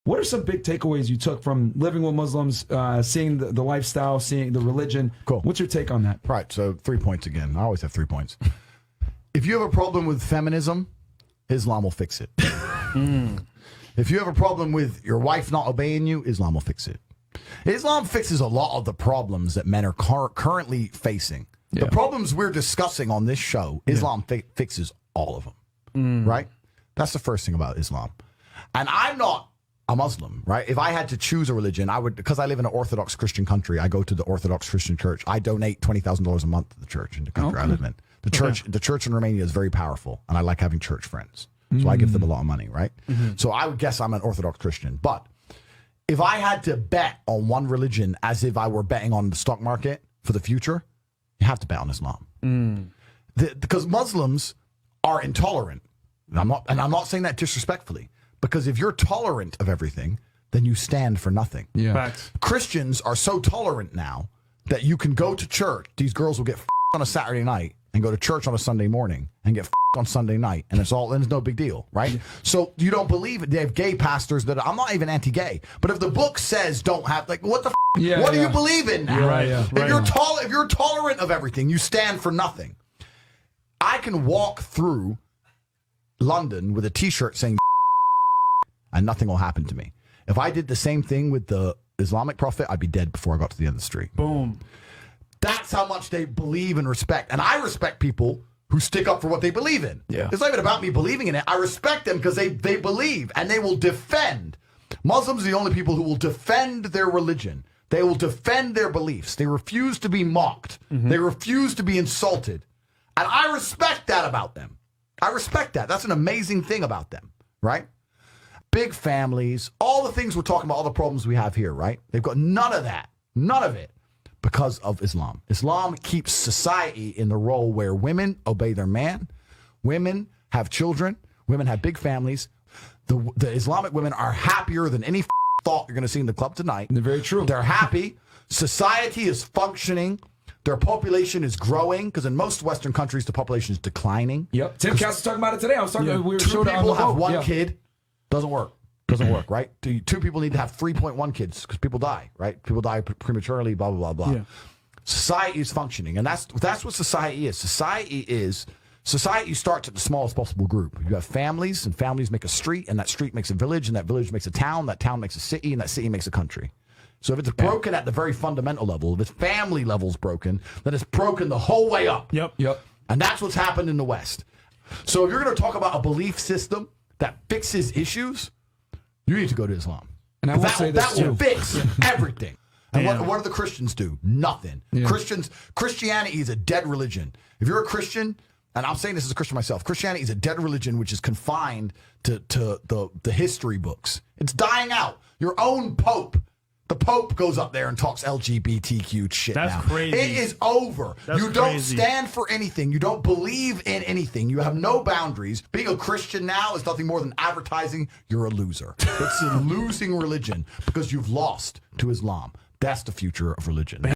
What are some big takeaways you took from living with Muslims, seeing the lifestyle, seeing the religion? Cool. What's your take on that? Right, so 3 points again. I always have 3 points. If you have a problem with feminism, Islam will fix it. If you have a problem with your wife not obeying you, Islam will fix it. Islam fixes a lot of the problems that men are currently facing. The problems we're discussing on this show, Islam fixes all of them, right? That's the first thing about Islam. And I'm not a Muslim, right? If I had to choose a religion, I would, because I live in an Orthodox Christian country, I go to the Orthodox Christian church. I donate $20,000 a month to the church in the country I live in. The church in Romania is very powerful, and I like having church friends. So I give them a lot of money, right? So I would guess I'm an Orthodox Christian. But if I had to bet on one religion as if I were betting on the stock market for the future, you have to bet on Islam. Because Muslims are intolerant. And I'm not saying that disrespectfully. Because if you're tolerant of everything, then you stand for nothing. Yeah. Facts. Christians are so tolerant now that you can go to church. These girls will get on a Saturday night and go to church on a Sunday morning and get on Sunday night, and it's no big deal, right? Yeah. So you don't believe it. They have gay pastors that I'm not even anti-gay, but if the book says don't have, like, what the what do you believe in now? Right, If you're tolerant of everything, you stand for nothing. I can walk through London with a T-shirt saying and nothing will happen to me. If I did the same thing with the Islamic prophet, I'd be dead before I got to the end of the street. Boom. That's how much they believe and respect. And I respect people who stick up for what they believe in. Yeah. It's not even about me believing in it. I respect them because they believe and they will defend. Muslims are the only people who will defend their religion. They will defend their beliefs. They refuse to be mocked. They refuse to be insulted. And I respect that about them. I respect that. That's an amazing thing about them, right? Big families, all the things we're talking about, all the problems we have here, right? They've got none of that. None of it. Because of Islam. Islam keeps society in the role where women obey their man, women have children, women have big families. The Islamic women are happier than any thought you're going to see in the club tonight. They're very true. They're happy. Society is functioning. Their population is growing because in most Western countries, the population is declining. Yep. Tim Cass was talking about it today. I was talking. We were Two showed it on people the have boat. one kid. Doesn't work. Doesn't work, right? Two people need to have 3.1 kids because people die, right? People die prematurely, blah, blah, blah, blah. Yeah. Society is functioning, and that's what society is. Society starts at the smallest possible group. You have families, and families make a street, and that street makes a village, and that village makes a town, that town makes a city, and that city makes a country. So if it's broken at the very fundamental level, if its family level's broken, then it's broken the whole way up. Yep. And that's what's happened in the West. So if you're going to talk about a belief system that fixes issues, you need to go to Islam. And I will say this that will fix everything. And what do the Christians do? Nothing. Yeah. Christianity is a dead religion. If you're a Christian, and I'm saying this as a Christian myself, Christianity is a dead religion which is confined to the history books. It's dying out. Your own Pope. The Pope goes up there and talks LGBTQ shit now. That's crazy. It is over. That's you don't crazy. stand for anything. You don't believe in anything. You have no boundaries. Being a Christian now is nothing more than advertising you're a loser. It's a losing religion because you've lost to Islam. That's the future of religion.